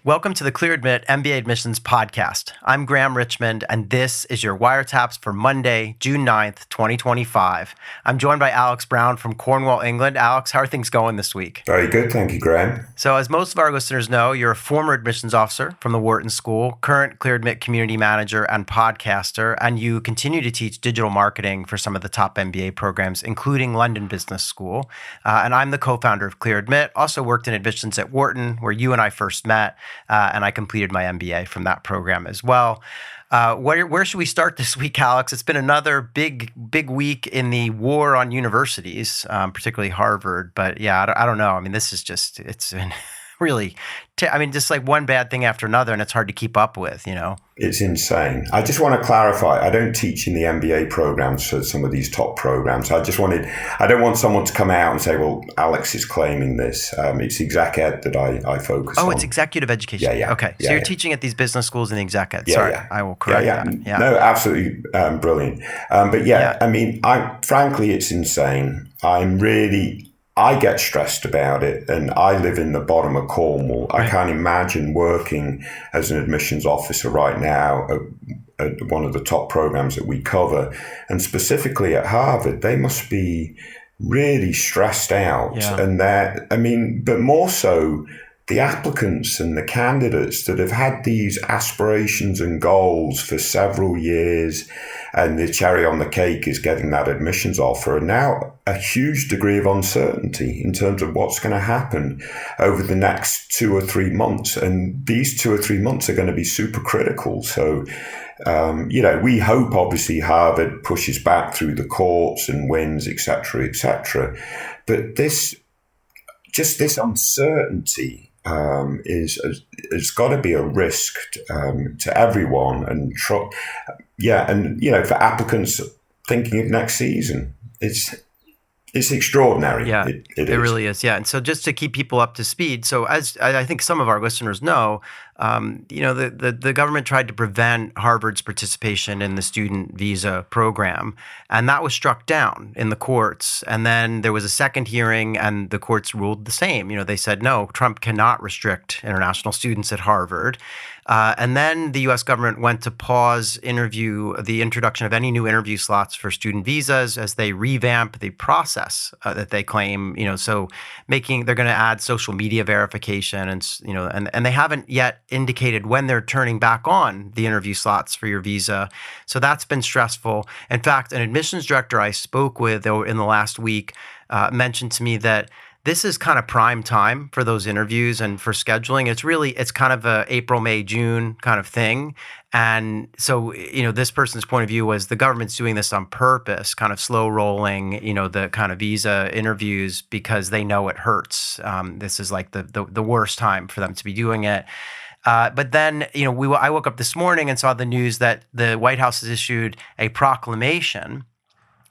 Welcome to the ClearAdmit MBA Admissions Podcast. I'm Graham Richmond, and this is your wiretaps for Monday, June 9th, 2025. I'm joined by Alex Brown from Cornwall, England. Alex, how are things going this week? Very good, thank you, Graham. So as most of our listeners know, you're a former admissions officer from the Wharton School, current ClearAdmit community manager and podcaster, and you continue to teach digital marketing for some of the top MBA programs, including London Business School. And I'm the co-founder of ClearAdmit, also worked in admissions at Wharton, where you and I first met. And I completed my MBA from that program as well. Where should we start this week, Alex? It's been another big week in the war on universities, particularly Harvard. But yeah, I don't know. I mean, this is just, it's been really, just like one bad thing after another, and it's hard to keep up with, you know? It's insane. I just want to clarify, I don't teach in the MBA programs for some of these top programs. I don't want someone to come out and say, well, Alex is claiming this. It's exec ed that I focus on. Oh, it's executive education. Yeah. Okay. So you're teaching at these business schools in the exec ed. Sorry, I will correct that. Yeah. No, absolutely brilliant. Frankly, it's insane. I get stressed about it, and I live in the bottom of Cornwall. Right. I can't imagine working as an admissions officer right now at one of the top programs that we cover. And specifically at Harvard, they must be really stressed out. Yeah. And but more so, the applicants and the candidates that have had these aspirations and goals for several years, and the cherry on the cake is getting that admissions offer, and now a huge degree of uncertainty in terms of what's going to happen over the next 2 or 3 months. And these 2 or 3 months are going to be super critical. So, we hope obviously Harvard pushes back through the courts and wins, et cetera. But this uncertainty it's got to be a risk to everyone, and for applicants thinking of next season, it's extraordinary. Yeah, it really is. Yeah, and so just to keep people up to speed, so as I think some of our listeners know, the government tried to prevent Harvard's participation in the student visa program, and that was struck down in the courts. And then there was a second hearing, and the courts ruled the same. They said, no, Trump cannot restrict international students at Harvard. And then the U.S. government went to pause the introduction of any new interview slots for student visas as they revamp the process that they claim, so they're going to add social media verification and they haven't yet indicated when they're turning back on the interview slots for your visa. So that's been stressful. In fact, an admissions director I spoke with in the last week mentioned to me that this is kind of prime time for those interviews and for scheduling. It's kind of a April, May, June kind of thing. And so, this person's point of view was the government's doing this on purpose, kind of slow rolling, the kind of visa interviews because they know it hurts. This is like the worst time for them to be doing it. But then, I woke up this morning and saw the news that the White House has issued a proclamation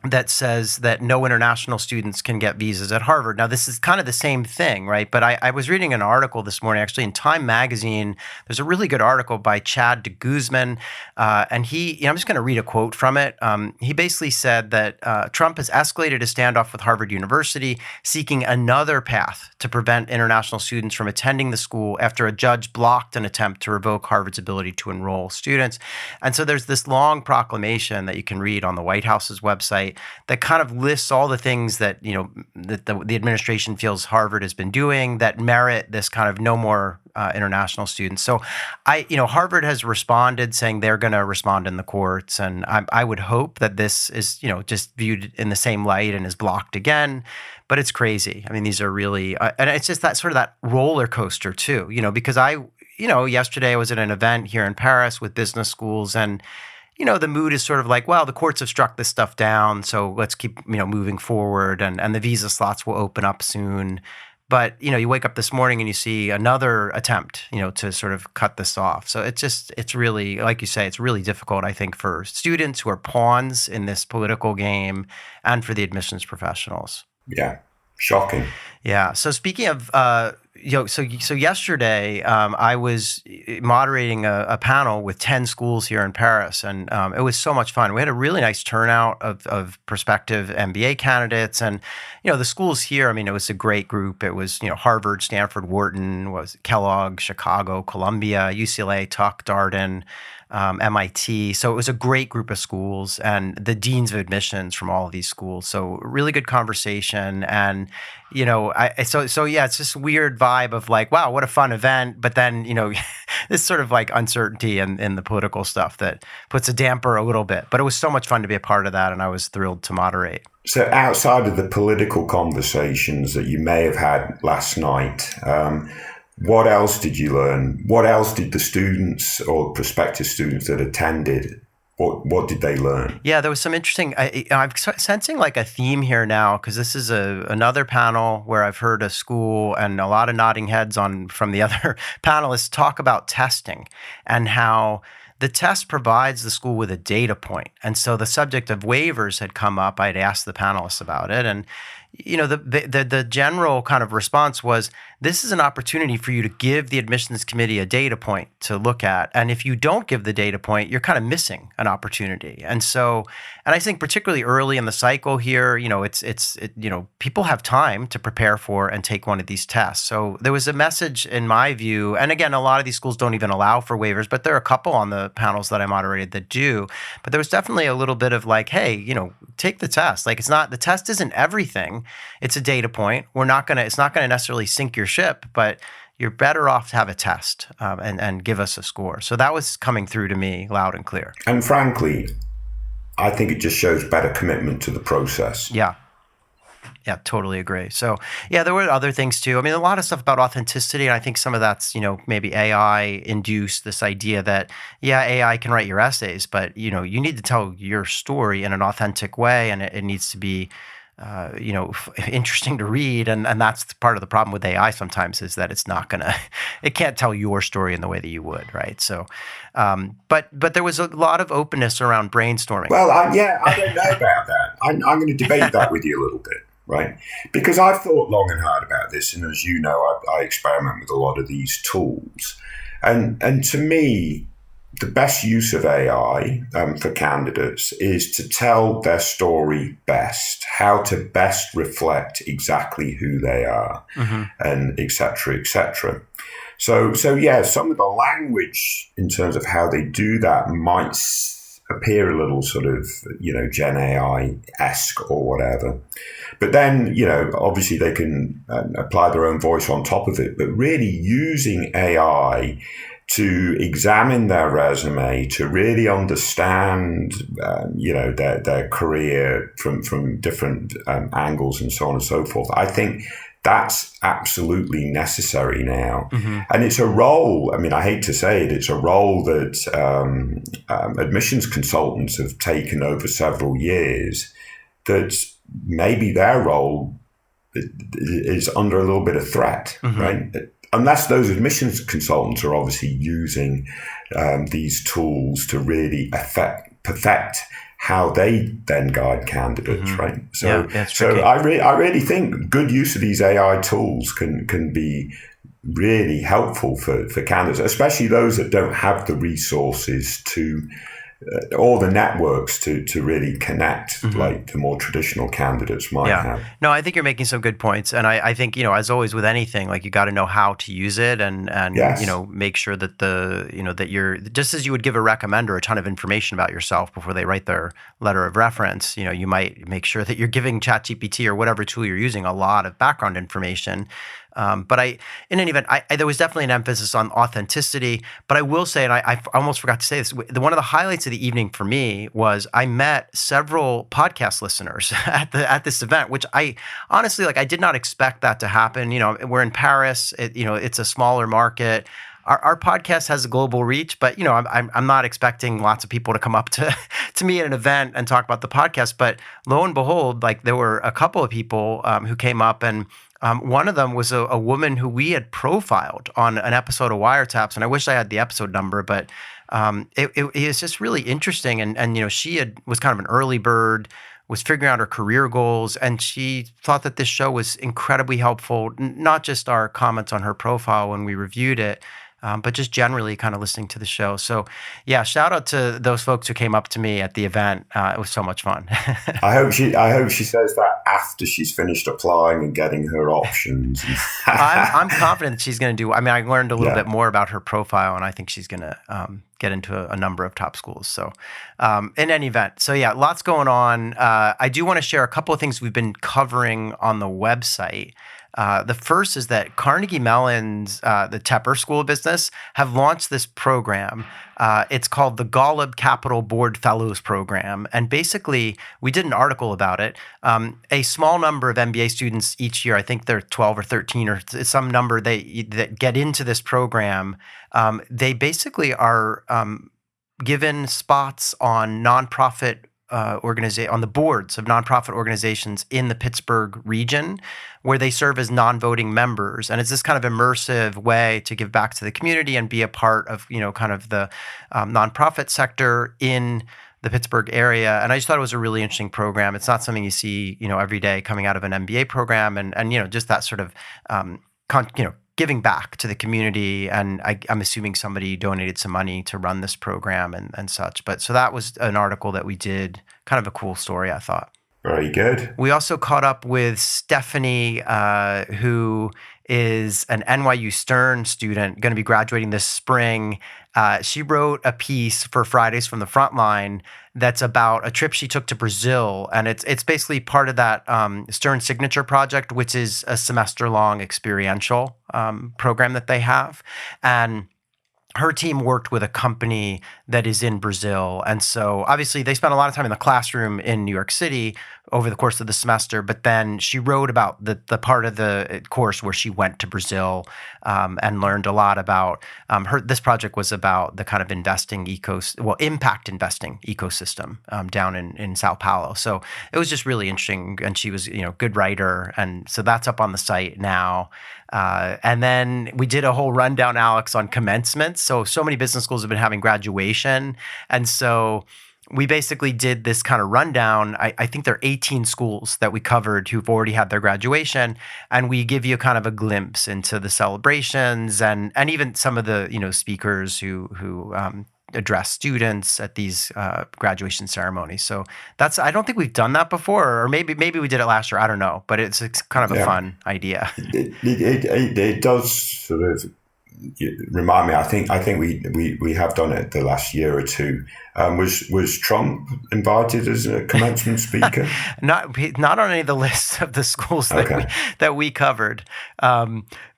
that says that no international students can get visas at Harvard. Now, this is kind of the same thing, right? But I was reading an article this morning, actually, in Time Magazine. There's a really good article by Chad de Guzman, and I'm just going to read a quote from it. He basically said that Trump has escalated a standoff with Harvard University, seeking another path to prevent international students from attending the school after a judge blocked an attempt to revoke Harvard's ability to enroll students. And so there's this long proclamation that you can read on the White House's website that kind of lists all the things that that the administration feels Harvard has been doing that merit this kind of no more international students. So Harvard has responded, saying they're going to respond in the courts, and I would hope that this is just viewed in the same light and is blocked again. But it's crazy. I mean, these are really, and it's just that sort of that roller coaster too. Because yesterday I was at an event here in Paris with business schools, and the mood is sort of like, well, the courts have struck this stuff down, so let's keep, moving forward, and the visa slots will open up soon. But, you wake up this morning and you see another attempt, to sort of cut this off. So it's really, like you say, it's really difficult, I think, for students who are pawns in this political game and for the admissions professionals. Yeah. Shocking. Yeah. So speaking of, so yesterday I was moderating a panel with 10 schools here in Paris, and it was so much fun. We had a really nice turnout of prospective MBA candidates, and the schools here. I mean, it was a great group. It was Harvard, Stanford, Wharton, was Kellogg, Chicago, Columbia, UCLA, Tuck, Darden. MIT. So it was a great group of schools and the deans of admissions from all of these schools. So really good conversation. And, so yeah, it's this weird vibe of like, wow, what a fun event. But then, this sort of like uncertainty in the political stuff that puts a damper a little bit. But it was so much fun to be a part of that. And I was thrilled to moderate. So outside of the political conversations that you may have had last night, what else did you learn? What else did the students or prospective students that attended, what did they learn? Yeah, there was some interesting, I'm sensing like a theme here now, because this is another panel where I've heard a school and a lot of nodding heads from the other panelists talk about testing and how the test provides the school with a data point. And so the subject of waivers had come up. I'd asked the panelists about it. And the general kind of response was, this is an opportunity for you to give the admissions committee a data point to look at. And if you don't give the data point, you're kind of missing an opportunity. And I think particularly early in the cycle here, people have time to prepare for and take one of these tests. So there was a message in my view, and again, a lot of these schools don't even allow for waivers, but there are a couple on the panels that I moderated that do. But there was definitely a little bit of like, hey, take the test. Like the test isn't everything. It's a data point. It's not gonna necessarily sink your ship, but you're better off to have a test and give us a score. So that was coming through to me loud and clear. And frankly, I think it just shows better commitment to the process. Yeah, totally agree. So yeah, there were other things too. I mean, a lot of stuff about authenticity, and I think some of that's, maybe AI induced this idea that, yeah, AI can write your essays, but, you need to tell your story in an authentic way, and it needs to be interesting to read. And that's part of the problem with AI sometimes, is that it can't tell your story in the way that you would, right? So, but there was a lot of openness around brainstorming. Well, I don't know about that. I'm going to debate that with you a little bit, right? Because I've thought long and hard about this. And as you know, I experiment with a lot of these tools. And to me, the best use of AI for candidates is to tell their story best, how to best reflect exactly who they are, and et cetera, et cetera. So yeah, some of the language in terms of how they do that might appear a little sort of, Gen AI-esque or whatever. But then, obviously they can apply their own voice on top of it, but really using AI to examine their resume, to really understand, their career from different angles and so on and so forth. I think that's absolutely necessary now. And it's a role, I mean, I hate to say it, it's a role that admissions consultants have taken over several years, that maybe their role is under a little bit of threat, right? Unless those admissions consultants are obviously using these tools to really perfect how they then guide candidates, right? So, I really think good use of these AI tools can be really helpful for candidates, especially those that don't have the resources to or the networks to really connect like the more traditional candidates might have. No, I think you're making some good points. And I think, as always with anything, like you got to know how to use it and yes. Make sure that that you're, just as you would give a recommender a ton of information about yourself before they write their letter of reference, you might make sure that you're giving ChatGPT or whatever tool you're using a lot of background information. But in any event, there was definitely an emphasis on authenticity. But I will say, and I almost forgot to say this, one of the highlights of the evening for me was I met several podcast listeners at this event, which I honestly, I did not expect that to happen. We're in Paris. It's a smaller market. Our podcast has a global reach, but I'm not expecting lots of people to come up to me at an event and talk about the podcast. But lo and behold, there were a couple of people who came up, and one of them was a woman who we had profiled on an episode of Wiretaps, and I wish I had the episode number, but it is just really interesting. And she was kind of an early bird. was figuring out her career goals. And she thought that this show was incredibly helpful, not just our comments on her profile when we reviewed it, but just generally kind of listening to the show. So yeah, shout out to those folks who came up to me at the event. It was so much fun. I hope she says that after she's finished applying and getting her options. I'm confident she's going to do. I mean, I learned a little bit more about her profile, and I think she's going to get into a number of top schools. So in any event, so yeah, lots going on. I do want to share a couple of things we've been covering on the website. The first is that Carnegie Mellon's, the Tepper School of Business, have launched this program. It's called the Golub Capital Board Fellows Program. And basically, we did an article about it. A small number of MBA students each year, I think they're 12 or 13 or some number that get into this program, they basically are given spots on nonprofit on the boards of nonprofit organizations in the Pittsburgh region, where they serve as non-voting members. And it's this kind of immersive way to give back to the community and be a part of, kind of the nonprofit sector in the Pittsburgh area. And I just thought it was a really interesting program. It's not something you see, every day coming out of an MBA program, and just that sort of, giving back to the community. And I'm assuming somebody donated some money to run this program and such. But so that was an article that we did, kind of a cool story, I thought. Very good. We also caught up with Stephanie, who is an NYU Stern student, going to be graduating this spring. She wrote a piece for Fridays from the Frontline that's about a trip she took to Brazil, and it's basically part of that Stern Signature Project, which is a semester-long experiential program that they have. And her team worked with a company that is in Brazil. And so obviously they spent a lot of time in the classroom in New York City over the course of the semester, but then she wrote about the part of the course where she went to Brazil and learned a lot about this project was about the kind of impact investing ecosystem down in Sao Paulo. So it was just really interesting. And she was, good writer. And so that's up on the site now. And then we did a whole rundown, Alex, on commencement. So many business schools have been having graduation. And so we basically did this kind of rundown. I think there are 18 schools that we covered who've already had their graduation. And we give you kind of a glimpse into the celebrations and even some of the, speakers who address students at these graduation ceremonies. So I don't think we've done that before, or maybe we did it last year. I don't know, but it's kind of a fun idea. It does sort of remind me. I think we have done it the last year or two. Was Trump invited as a commencement speaker? Not on any of the lists of the schools that we covered.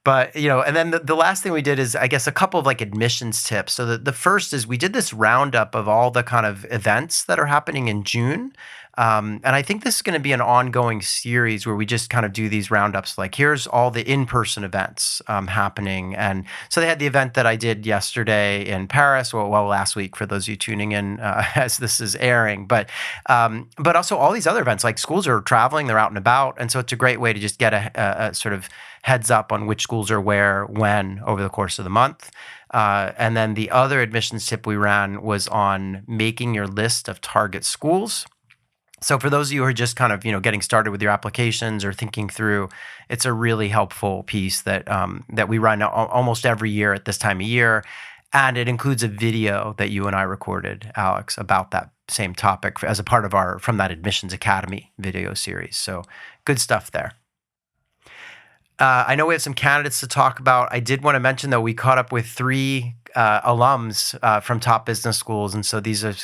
But, and then the last thing we did is, I guess, a couple of admissions tips. So the first is we did this roundup of all the kind of events that are happening in June. And I think this is going to be an ongoing series where we just kind of do these roundups, here's all the in-person events happening. And so they had the event that I did yesterday in Paris, last week for those of you tuning in as this is airing. But also all these other events, schools are traveling, they're out and about. And so it's a great way to just get a sort of heads up on which schools are where, when, over the course of the month. And then the other admissions tip we ran was on making your list of target schools. So for those of you who are just kind of, getting started with your applications or thinking through, it's a really helpful piece that we run almost every year at this time of year. And it includes a video that you and I recorded, Alex, about that same topic as a part of from that Admissions Academy video series. So good stuff there. I know we have some candidates to talk about. I did want to mention, though, we caught up with 3 alums from top business schools. And so these are,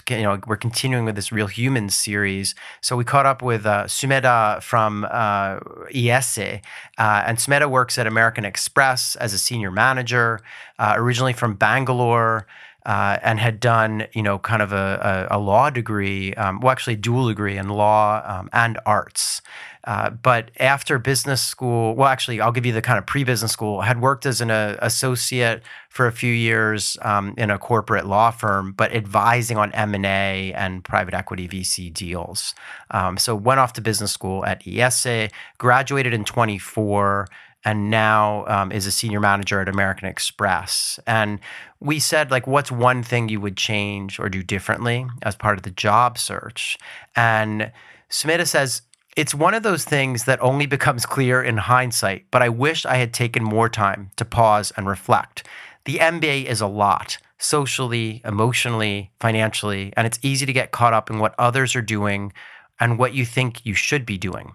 we're continuing with this Real Humans series. So we caught up with Sumedha from ESE. And Sumedha works at American Express as a senior manager, originally from Bangalore. And had done, kind of a law degree, actually dual degree in law and arts. But after business school, I'll give you the kind of pre-business school, had worked as an associate for a few years in a corporate law firm, but advising on M&A and private equity VC deals. So went off to business school at ESE, graduated in 24, and now is a senior manager at American Express. And we said, what's one thing you would change or do differently as part of the job search? And Sumita says, it's one of those things that only becomes clear in hindsight, but I wish I had taken more time to pause and reflect. The MBA is a lot, socially, emotionally, financially, and it's easy to get caught up in what others are doing and what you think you should be doing.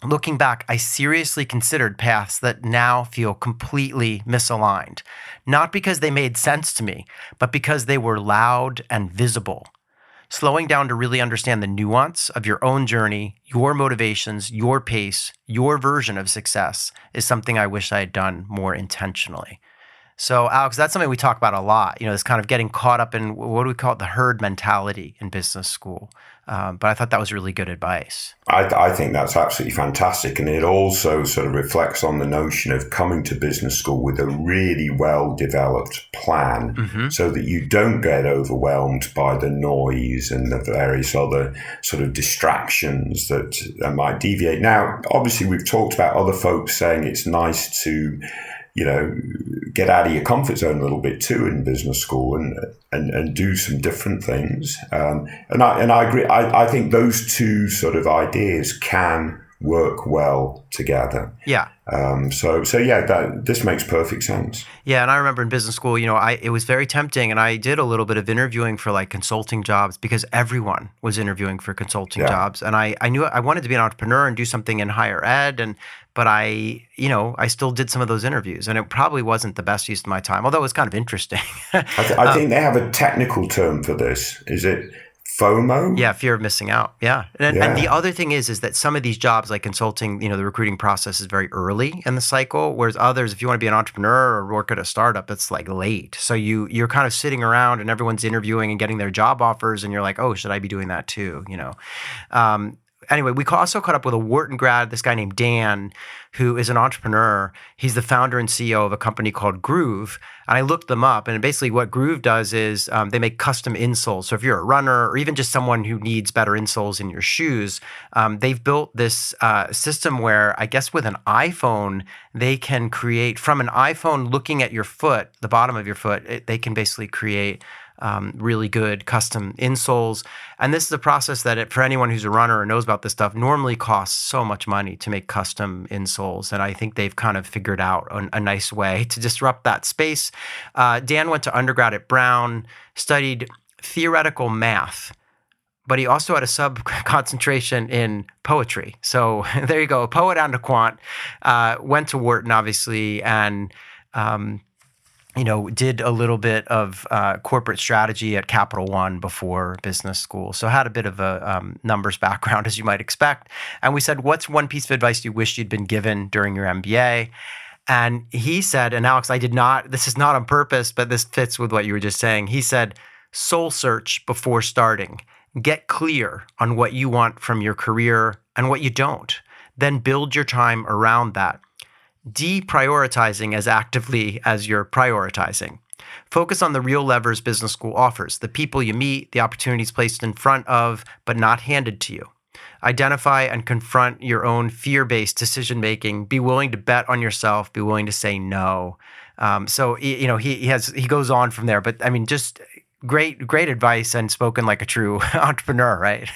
Looking back, I seriously considered paths that now feel completely misaligned, not because they made sense to me, but because they were loud and visible. Slowing down to really understand the nuance of your own journey, your motivations, your pace, your version of success is something I wish I had done more intentionally. So, Alex, that's something we talk about a lot, this kind of getting caught up in, what do we call it, the herd mentality in business school. But I thought that was really good advice. I think that's absolutely fantastic. And it also sort of reflects on the notion of coming to business school with a really well-developed plan so that you don't get overwhelmed by the noise and the various other sort of distractions that might deviate. Now, obviously, we've talked about other folks saying it's nice to get out of your comfort zone a little bit too in business school and do some different things. And I agree. I think those two sort of ideas can work well together. Yeah. So yeah, this makes perfect sense. Yeah, and I remember in business school, it was very tempting, and I did a little bit of interviewing for like consulting jobs because everyone was interviewing for consulting jobs, and I knew I wanted to be an entrepreneur and do something in higher ed, but I still did some of those interviews, and it probably wasn't the best use of my time, although it was kind of interesting. I think they have a technical term for this. Is it FOMO? Yeah, fear of missing out. Yeah. And the other thing is that some of these jobs like consulting, the recruiting process is very early in the cycle, whereas others, if you want to be an entrepreneur or work at a startup, it's like late. So you're kind of sitting around and everyone's interviewing and getting their job offers and you're like, oh, should I be doing that too? Anyway, we also caught up with a Wharton grad, this guy named Dan, who is an entrepreneur. He's the founder and CEO of a company called Groove. And I looked them up, and basically what Groove does is they make custom insoles. So if you're a runner or even just someone who needs better insoles in your shoes, they've built this system where I guess with an iPhone, they can create, from an iPhone looking at your foot, the bottom of your foot, they can basically create really good custom insoles. And this is a process that for anyone who's a runner or knows about this stuff normally costs so much money to make custom insoles. And I think they've kind of figured out a nice way to disrupt that space. Dan went to undergrad at Brown, studied theoretical math, but he also had a sub-concentration in poetry. So there you go, a poet and a quant. Went to Wharton, obviously, and did a little bit of corporate strategy at Capital One before business school. So had a bit of a numbers background, as you might expect. And we said, what's one piece of advice you wish you'd been given during your MBA? And he said, and Alex, this is not on purpose, but this fits with what you were just saying. He said, soul search before starting. Get clear on what you want from your career and what you don't. Then build your time around that. Deprioritizing as actively as you're prioritizing. Focus on the real levers business school offers, the people you meet, the opportunities placed in front of, but not handed to you. Identify and confront your own fear-based decision-making. Be willing to bet on yourself. Be willing to say no. So he goes on from there, but I mean, just great advice and spoken like a true entrepreneur, right?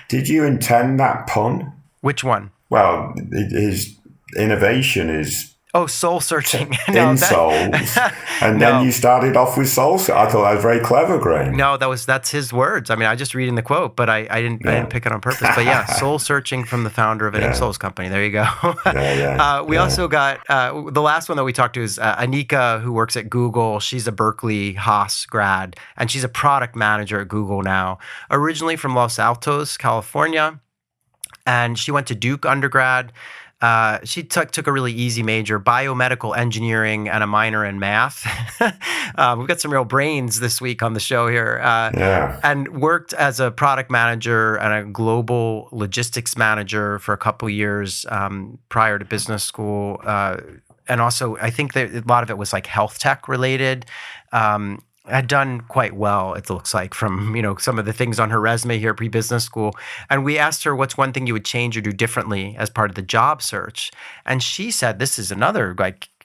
Did you intend that pun? Which one? Well, his innovation is soul searching. Insoles. And then you started off with soul. I thought that was very clever, Graham. No, that's his words. I mean, I just reading the quote, but I didn't pick it on purpose. But yeah, soul searching from the founder of an insoles company. There you go. We also got the last one that we talked to is Anika, who works at Google. She's a Berkeley Haas grad, and she's a product manager at Google now. Originally from Los Altos, California, and she went to Duke undergrad. She took a really easy major, biomedical engineering, and a minor in math. We've got some real brains this week on the show here. And worked as a product manager and a global logistics manager for a couple years prior to business school. And also, I think that a lot of it was like health tech related. Had done quite well, it looks like, from some of the things on her resume here pre-business school. And we asked her, what's one thing you would change or do differently as part of the job search? And she said, this is another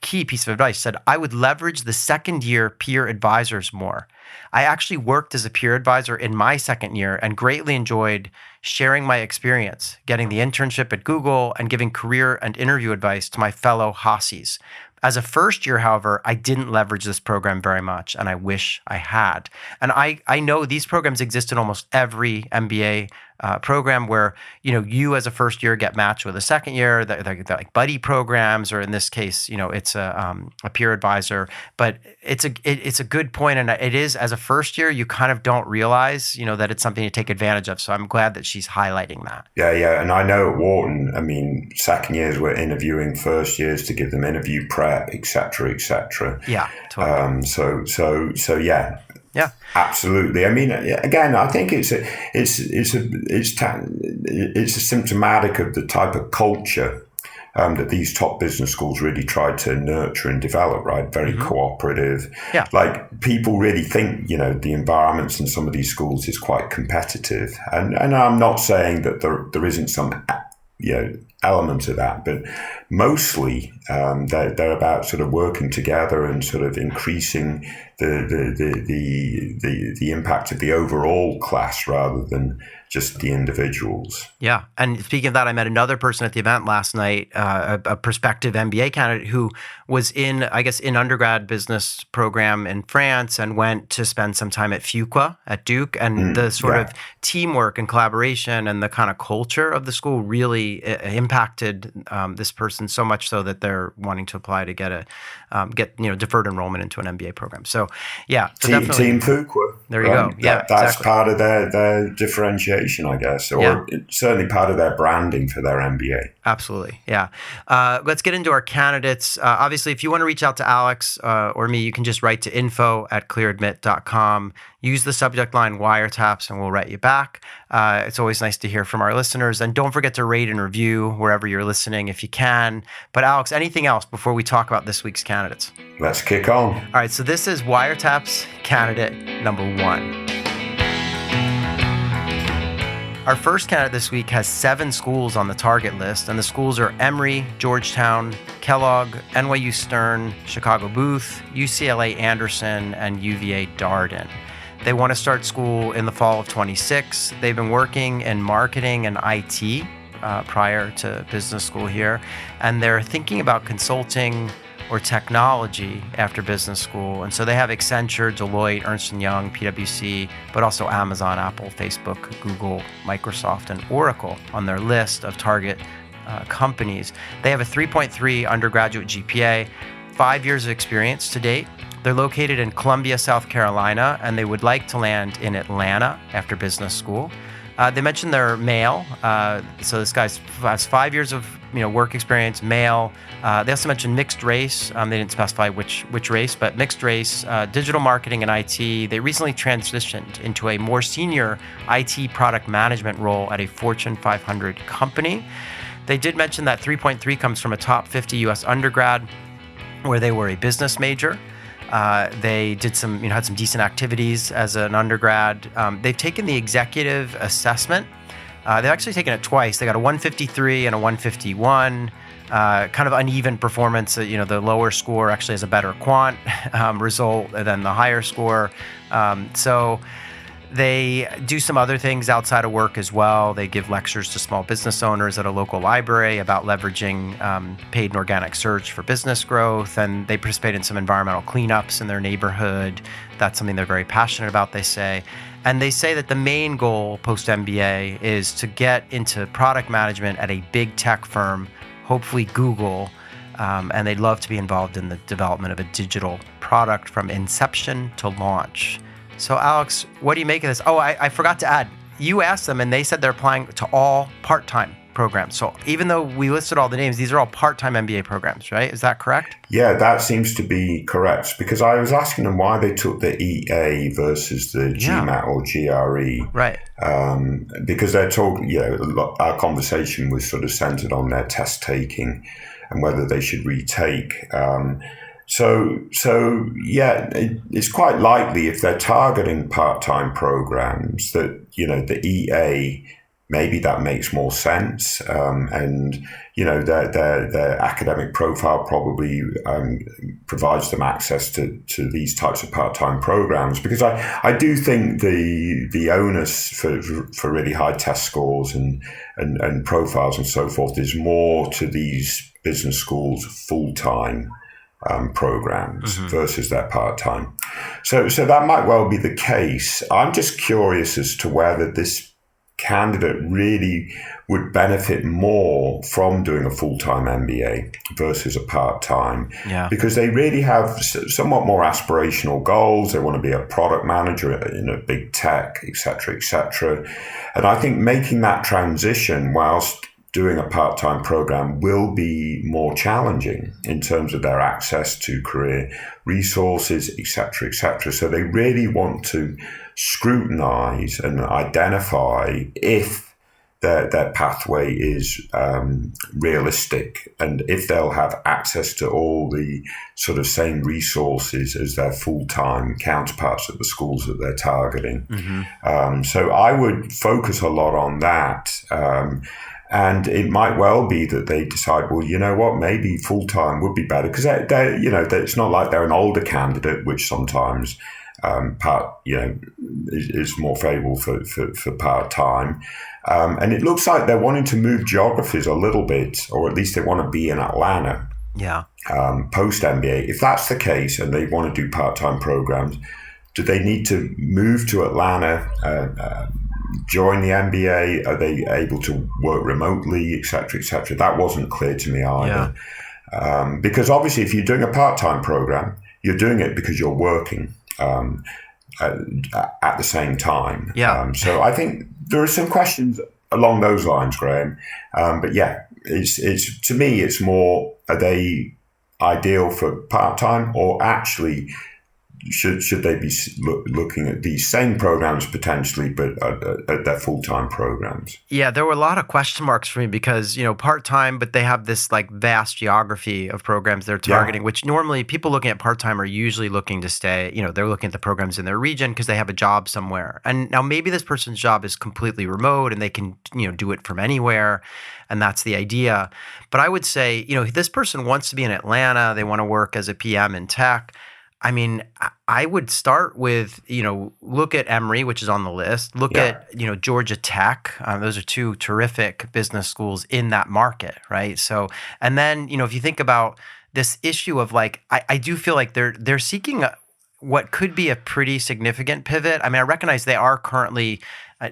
key piece of advice. She said, I would leverage the second year peer advisors more. I actually worked as a peer advisor in my second year and greatly enjoyed sharing my experience, getting the internship at Google and giving career and interview advice to my fellow Hossis. As a first year, however, I didn't leverage this program very much, and I wish I had. And I know these programs exist in almost every MBA program where, you as a first year get matched with a second year. They're like buddy programs, or in this case, it's a peer advisor. But it's a good point, and it is, as a first year, you kind of don't realize, that it's something to take advantage of. So I'm glad that she's highlighting that. Yeah. And I know at Wharton, second years we're interviewing first years to give them interview prep, et cetera, et cetera. Yeah, totally. So yeah. Yeah, absolutely. Again, I think it's symptomatic of the type of culture that these top business schools really try to nurture and develop. Right, very cooperative. Yeah, like people really think the environments in some of these schools is quite competitive, and I'm not saying that there isn't some element of that, but mostly they're about sort of working together and sort of increasing the impact of the overall class rather than just the individuals. Yeah. And speaking of that, I met another person at the event last night, a prospective MBA candidate who was in undergrad business program in France and went to spend some time at Fuqua at Duke. And the sort of teamwork and collaboration and the kind of culture of the school really impacted this person so much so that they're wanting to apply to get deferred enrollment into an MBA program. So yeah, so Team Fuqua. There you go. Yeah, that's exactly part of their differentiation, I guess, or certainly part of their branding for their MBA. Absolutely, yeah. Let's get into our candidates. Obviously, if you want to reach out to Alex or me, you can just write to info@clearadmit.com. Use the subject line wiretaps and we'll write you back. It's always nice to hear from our listeners. And don't forget to rate and review wherever you're listening if you can. But Alex, anything else before we talk about this week's candidates? Let's kick on. All right, so this is Wiretaps candidate number 1. Our first candidate this week has 7 schools on the target list, and the schools are Emory, Georgetown, Kellogg, NYU Stern, Chicago Booth, UCLA Anderson, and UVA Darden. They want to start school in the fall of 26. They've been working in marketing and IT prior to business school here, and they're thinking about consulting or technology after business school. And so they have Accenture, Deloitte, Ernst & Young, PwC, but also Amazon, Apple, Facebook, Google, Microsoft, and Oracle on their list of target companies. They have a 3.3 undergraduate GPA, 5 years of experience to date. They're located in Columbia, South Carolina, and they would like to land in Atlanta after business school. They mentioned they're male, so this guy has 5 years of work experience, male. They also mentioned mixed race. They didn't specify which race, but mixed race, digital marketing and IT. They recently transitioned into a more senior IT product management role at a Fortune 500 company. They did mention that 3.3 comes from a top 50 U.S. undergrad where they were a business major. They did had some decent activities as an undergrad. They've taken the executive assessment. They've actually taken it twice. They got a 153 and a 151. Kind of uneven performance. The lower score actually has a better quant result than the higher score. So they do some other things outside of work as well. They give lectures to small business owners at a local library about leveraging paid and organic search for business growth, and they participate in some environmental cleanups in their neighborhood. That's something they're very passionate about, they say. And they say that the main goal post-MBA is to get into product management at a big tech firm, hopefully Google, and they'd love to be involved in the development of a digital product from inception to launch. So, Alex, what do you make of this? Oh, I forgot to add, you asked them and they said they're applying to all part-time programs. So even though we listed all the names, these are all part-time MBA programs, right? Is that correct? Yeah, that seems to be correct, because I was asking them why they took the EA versus the GMAT or GRE. Right. Because they're talking, our conversation was sort of centered on their test taking and whether they should retake. So it's quite likely if they're targeting part-time programs that, the EA maybe that makes more sense. And, you know, their academic profile probably provides them access to these types of part-time programs. Because I do think the onus for really high test scores and profiles and so forth is more to these business schools full-time programs versus their part-time. So that might well be the case. I'm just curious as to whether this candidate really would benefit more from doing a full-time MBA versus a part-time, because they really have somewhat more aspirational goals. They want to be a product manager in a big tech, et cetera, and I think making that transition whilst doing a part-time program will be more challenging in terms of their access to career resources, et cetera. So they really want to scrutinize and identify if their pathway is realistic and if they'll have access to all the sort of same resources as their full-time counterparts at the schools that they're targeting. So I would focus a lot on that. And it might well be that they decide, well, you know what, maybe full-time would be better, because it's not like they're an older candidate, which sometimes is more favorable for part-time. And it looks like they're wanting to move geographies a little bit, or at least they want to be in Atlanta post-MBA. If that's the case and they want to do part-time programs, do they need to move to Atlanta, join the MBA? Are they able to work remotely, et cetera? That wasn't clear to me either. Because obviously if you're doing a part-time program, you're doing it because you're working at the same time. So I think there are some questions along those lines, Graham. But yeah, it's to me, it's more, are they ideal for part-time, or actually should they be looking at these same programs potentially, but at their full-time programs? Yeah, there were a lot of question marks for me because, part-time, but they have this like vast geography of programs they're targeting, which normally people looking at part-time are usually looking to stay, they're looking at the programs in their region because they have a job somewhere. And now maybe this person's job is completely remote and they can, do it from anywhere. And that's the idea. But I would say, this person wants to be in Atlanta. They want to work as a PM in tech. I mean, I would start with, look at Emory, which is on the list. Look at, Georgia Tech. Those are two terrific business schools in that market, right? So, and then, if you think about this issue of like, I do feel like they're seeking what could be a pretty significant pivot. I mean, I recognize they are currently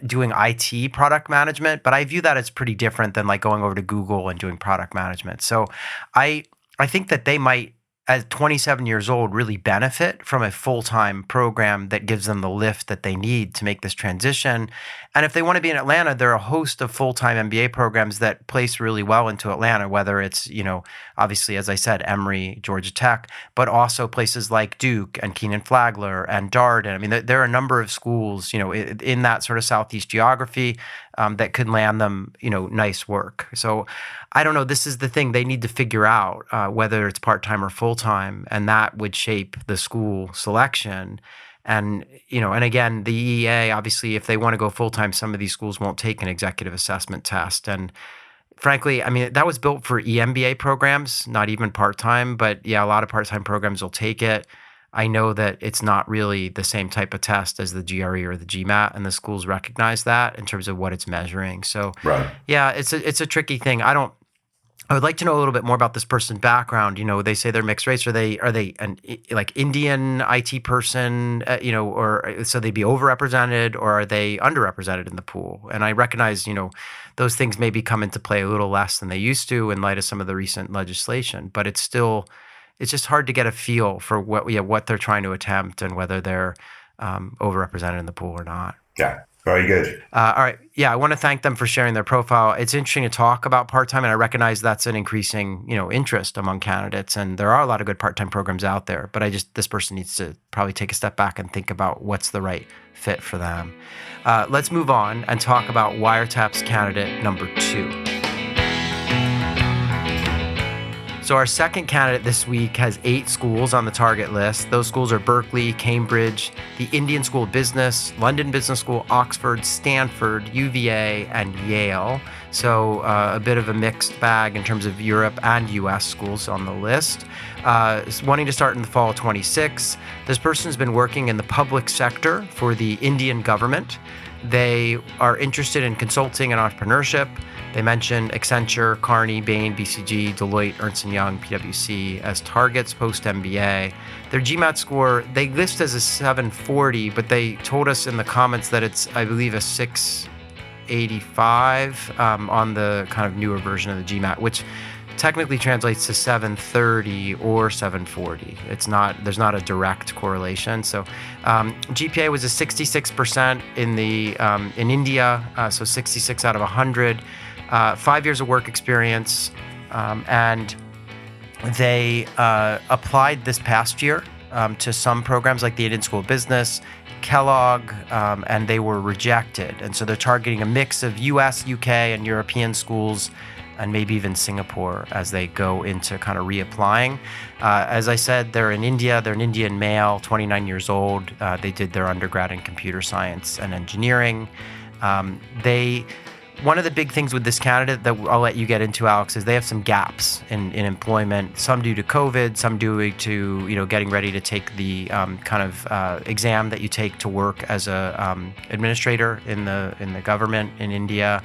doing IT product management, but I view that as pretty different than like going over to Google and doing product management. So I think that they might, at 27 years old, really benefit from a full-time program that gives them the lift that they need to make this transition. And if they want to be in Atlanta, there are a host of full-time MBA programs that place really well into Atlanta, whether it's, obviously, as I said, Emory, Georgia Tech, but also places like Duke and Keenan Flagler and Darden. I mean, there are a number of schools, in that sort of Southeast geography that could land them, nice work. So I don't know. This is the thing they need to figure out, whether it's part-time or full-time, and that would shape the school selection. And, and again, the EA, obviously, if they want to go full-time, some of these schools won't take an executive assessment test. And frankly, I mean, that was built for EMBA programs, not even part-time. But yeah, a lot of part-time programs will take it. I know that it's not really the same type of test as the GRE or the GMAT, and the schools recognize that in terms of what it's measuring. So, yeah, it's a tricky thing. I would like to know a little bit more about this person's background. They say they're mixed race. Are they an like Indian IT person? Or so they'd be overrepresented, or are they underrepresented in the pool? And I recognize, those things maybe come into play a little less than they used to in light of some of the recent legislation. But it's just hard to get a feel for what they're trying to attempt and whether they're overrepresented in the pool or not. Yeah. Very good. All right. Yeah, I want to thank them for sharing their profile. It's interesting to talk about part-time, and I recognize that's an increasing, interest among candidates. And there are a lot of good part-time programs out there, but this person needs to probably take a step back and think about what's the right fit for them. Let's move on and talk about Wiretap's candidate number 2. So our second candidate this week has 8 schools on the target list. Those schools are Berkeley, Cambridge, the Indian School of Business, London Business School, Oxford, Stanford, UVA, and Yale. So a bit of a mixed bag in terms of Europe and US schools on the list. Wanting to start in the fall of 26. This person has been working in the public sector for the Indian government. They are interested in consulting and entrepreneurship. They mention Accenture, Carney, Bain, BCG, Deloitte, Ernst & Young, PwC as targets post-MBA. Their GMAT score, they list as a 740, but they told us in the comments that it's, I believe, a 685 on the kind of newer version of the GMAT, which technically translates to 730 or 740. There's not a direct correlation. So GPA was a 66% in India, so 66 out of 100. 5 years of work experience, and they applied this past year to some programs like the Indian School of Business, Kellogg, and they were rejected. And so they're targeting a mix of US, UK, and European schools, and maybe even Singapore as they go into kind of reapplying. As I said, they're in India. They're an Indian male, 29 years old. They did their undergrad in computer science and engineering. One of the big things with this candidate that I'll let you get into, Alex, is they have some gaps in employment, some due to COVID, some due to getting ready to take the exam that you take to work as a administrator in the government in India.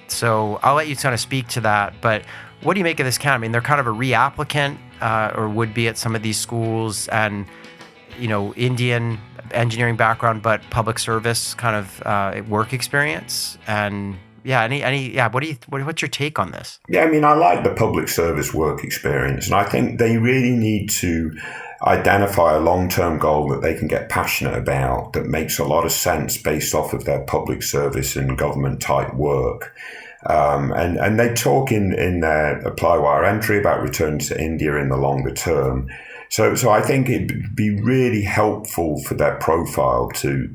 So I'll let you kind of speak to that. But what do you make of this candidate? I mean, they're kind of a reapplicant or would be at some of these schools, and Indian engineering background, but public service kind of work experience. And what's your take on this? Yeah, I mean, I like the public service work experience, and I think they really need to identify a long-term goal that they can get passionate about, that makes a lot of sense based off of their public service and government type work. And they talk in their apply wire entry about returning to India in the longer term. So I think it'd be really helpful for their profile to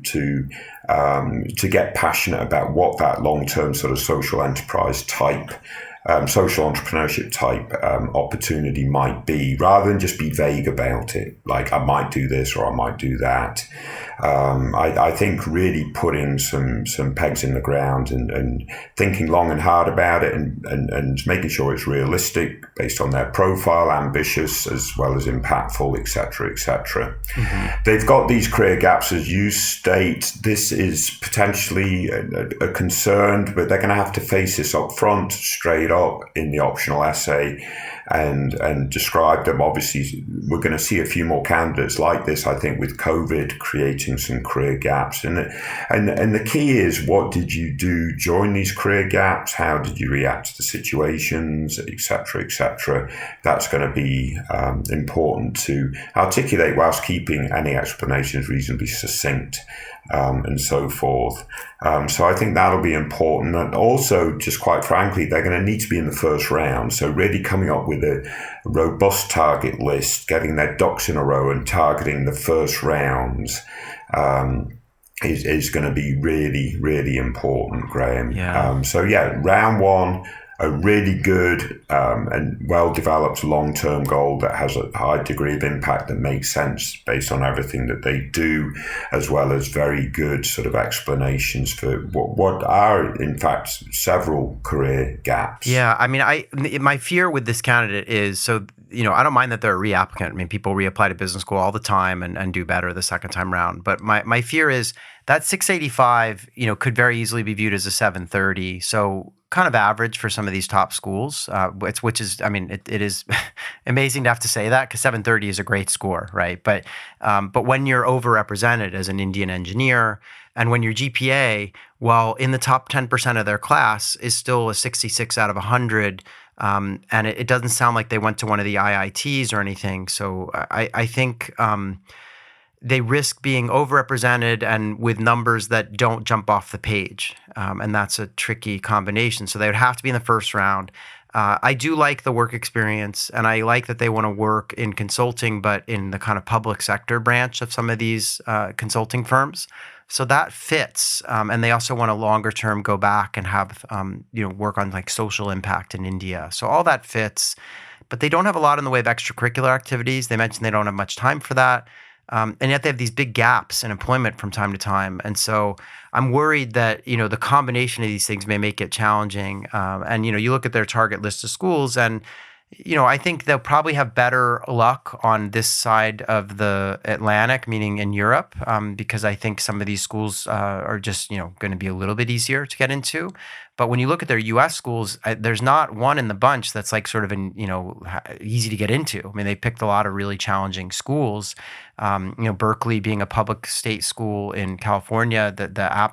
get passionate about what that long-term sort of social enterprise type, social entrepreneurship type opportunity might be, rather than just be vague about it, like I might do this or I might do that. I think really putting some pegs in the ground and thinking long and hard about it and making sure it's realistic based on their profile, ambitious as well as impactful, etc., etc. Mm-hmm. They've got these career gaps, as you state. This is potentially a concern, but they're going to have to face this up front, straight up in the optional essay, and describe them. Obviously, we're going to see a few more candidates like this, I think, with COVID creating some career gaps. And the key is, what did you do during these career gaps? How did you react to the situations, et cetera, et cetera? That's going to be important to articulate whilst keeping any explanations reasonably succinct. And so forth. So I think that'll be important. And also, just quite frankly, they're going to need to be in the first round. So really coming up with a robust target list, getting their ducks in a row and targeting the first rounds is going to be really, really important, Graham. Yeah. Round one, a really good and well-developed long-term goal that has a high degree of impact that makes sense based on everything that they do, as well as very good sort of explanations for what are, in fact, several career gaps. Yeah, I mean, my fear with this candidate is, I don't mind that they're a reapplicant. I mean, people reapply to business school all the time and do better the second time round. But my fear is that 685, could very easily be viewed as a 730. So kind of average for some of these top schools, which is, I mean, it is amazing to have to say that, because 730 is a great score, right? But when you're overrepresented as an Indian engineer, and when your GPA, while in the top 10% of their class, is still a 66 out of 100, and it doesn't sound like they went to one of the IITs or anything. So I think they risk being overrepresented and with numbers that don't jump off the page. And that's a tricky combination. So they would have to be in the first round. I do like the work experience, and I like that they want to work in consulting, but in the kind of public sector branch of some of these consulting firms. So that fits. And they also want to longer term go back and have, work on like social impact in India. So all that fits. but they don't have a lot in the way of extracurricular activities. They mentioned they don't have much time for that. And yet they have these big gaps in employment from time to time. And so I'm worried that, the combination of these things may make it challenging. And you look at their target list of schools and, I think they'll probably have better luck on this side of the Atlantic, meaning in Europe, because I think some of these schools are just, going to be a little bit easier to get into. But when you look at their U.S. schools, there's not one in the bunch that's like sort of easy to get into. I mean, they picked a lot of really challenging schools. Berkeley being a public state school in California, the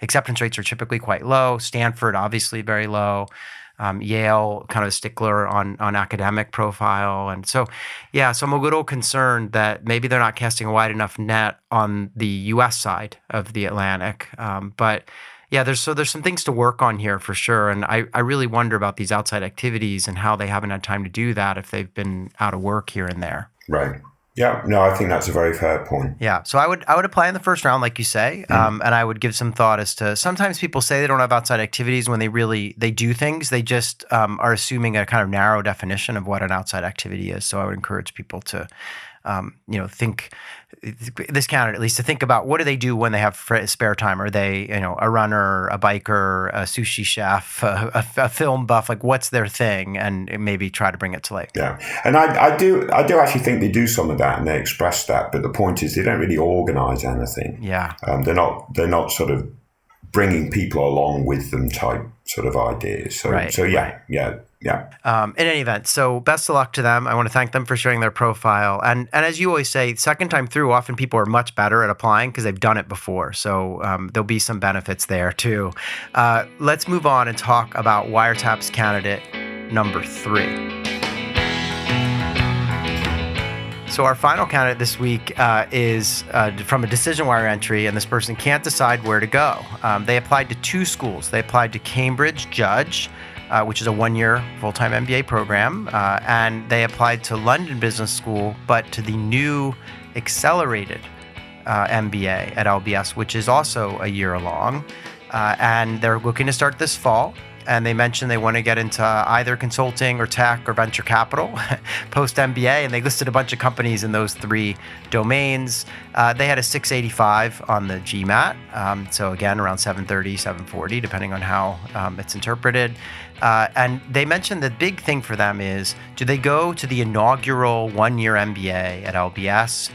acceptance rates are typically quite low. Stanford, obviously very low. Yale, kind of a stickler on academic profile. And so I'm a little concerned that maybe they're not casting a wide enough net on the U.S. side of the Atlantic. But there's some things to work on here for sure. And I really wonder about these outside activities and how they haven't had time to do that if they've been out of work here and there. Right. Yeah, no, I think that's a very fair point. Yeah, so I would apply in the first round, like you say, and I would give some thought as to sometimes people say they don't have outside activities when they do things. They just are assuming a kind of narrow definition of what an outside activity is. So I would encourage people to, think this candidate at least to think about what do they do when they have spare time? Are they, a runner, a biker, a sushi chef, a film buff? Like, what's their thing? And maybe try to bring it to life. Yeah, and I do actually think they do some of that and they express that. But the point is, they don't really organize anything. Yeah, they're not sort of bringing people along with them type sort of ideas. So right, so yeah, right. yeah. Yeah. In any event, so best of luck to them. I want to thank them for sharing their profile. And as you always say, second time through, often people are much better at applying because they've done it before. So there'll be some benefits there too. Let's move on and talk about Wiretap's candidate number 3. So our final candidate this week is from a decision wire entry, and this person can't decide where to go. They applied to 2 schools. They applied to Cambridge Judge, which is a 1-year full-time MBA program, and they applied to London Business School, but to the new accelerated MBA at LBS, which is also a year long, and they're looking to start this fall. And they mentioned they want to get into either consulting or tech or venture capital post-MBA, and they listed a bunch of companies in those 3 domains. They had a 685 on the GMAT, so again, around 730, 740, depending on how it's interpreted. And they mentioned the big thing for them is, do they go to the inaugural 1-year MBA at LBS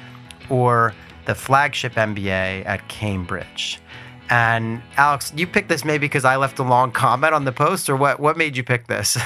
or the flagship MBA at Cambridge? And Alex, you picked this maybe because I left a long comment on the post, or what made you pick this?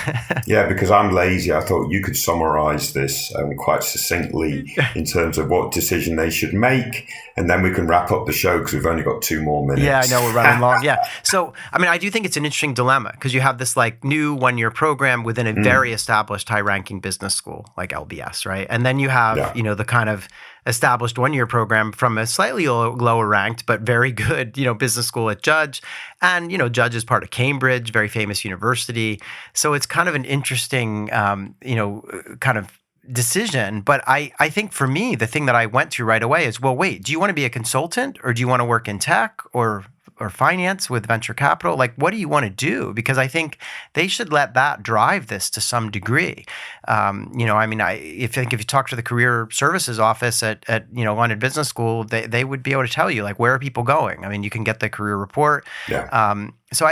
Yeah, because I'm lazy. I thought you could summarize this quite succinctly in terms of what decision they should make, and then we can wrap up the show because we've only got 2 more minutes. Yeah, I know we're running long. Yeah. So, I do think it's an interesting dilemma because you have this like new 1-year program within a very established high-ranking business school like LBS, right? And then you have, the kind of established 1-year program from a slightly lower ranked, but very good, business school at Judge. And, Judge is part of Cambridge, very famous university. So it's kind of an interesting, kind of decision. But I think for me, the thing that I went to right away is, well, wait, do you want to be a consultant or do you want to work in tech or finance with venture capital? Like, what do you want to do? Because I think they should let that drive this to some degree. If you talk to the career services office at London Business School, they would be able to tell you, like, where are people going? I mean, you can get the career report. Yeah. So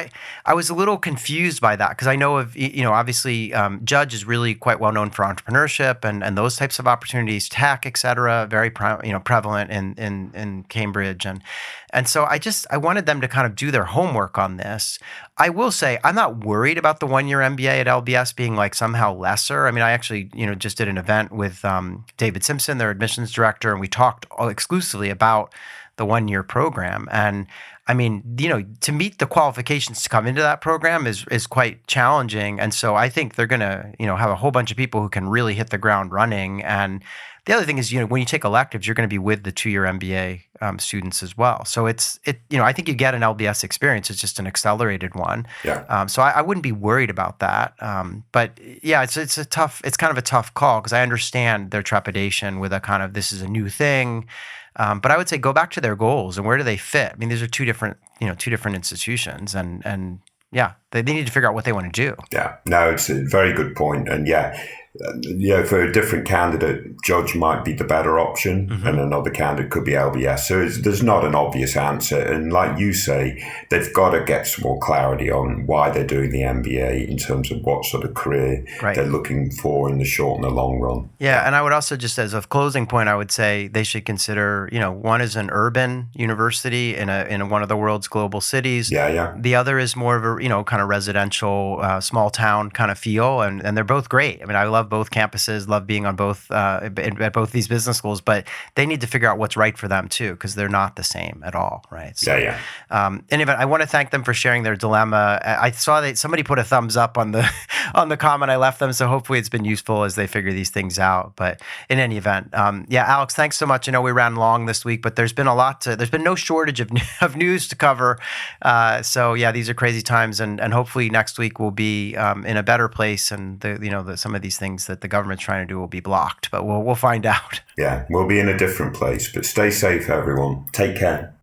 I was a little confused by that because I know of, obviously Judge is really quite well known for entrepreneurship and those types of opportunities, tech, et cetera, very prevalent in Cambridge. And so I wanted them to kind of do their homework on this. I will say I'm not worried about the 1-year MBA at LBS being like somehow lesser. I mean, I actually, just did an event with David Simpson, their admissions director, and we talked exclusively about the 1-year program. And I mean, to meet the qualifications to come into that program is quite challenging. And so I think they're going to, have a whole bunch of people who can really hit the ground running. And the other thing is, when you take electives, you're going to be with the 2-year MBA students as well. So I think you get an LBS experience. It's just an accelerated one. Yeah. So I wouldn't be worried about that. But yeah, it's kind of a tough call because I understand their trepidation with a kind of, this is a new thing. But I would say go back to their goals and where do they fit? I mean, these are two different institutions, and yeah, they need to figure out what they want to do. Yeah, no, it's a very good point, and yeah, for a different candidate, judge might be the better option, and another candidate could be LBS. So there's not an obvious answer. And like you say, they've got to get some more clarity on why they're doing the MBA in terms of what sort of career they're looking for in the short and the long run. Yeah, and I would also just, as a closing point, I would say they should consider, one is an urban university in one of the world's global cities. Yeah. The other is more of a, kind of residential, small town kind of feel, and they're both great. I mean, I love both campuses, love being on both at both these business schools, but they need to figure out what's right for them too, because they're not the same at all, right? So, anyway, I want to thank them for sharing their dilemma. I saw that somebody put a thumbs up on the comment I left them, so hopefully it's been useful as they figure these things out. But in any event, Alex, thanks so much. I know we ran long this week, but there's been no shortage of news to cover. So these are crazy times, and hopefully next week we'll be in a better place, and some of these things that the government's trying to do will be blocked. But we'll find out. Yeah, we'll be in a different place. But stay safe, everyone. Take care.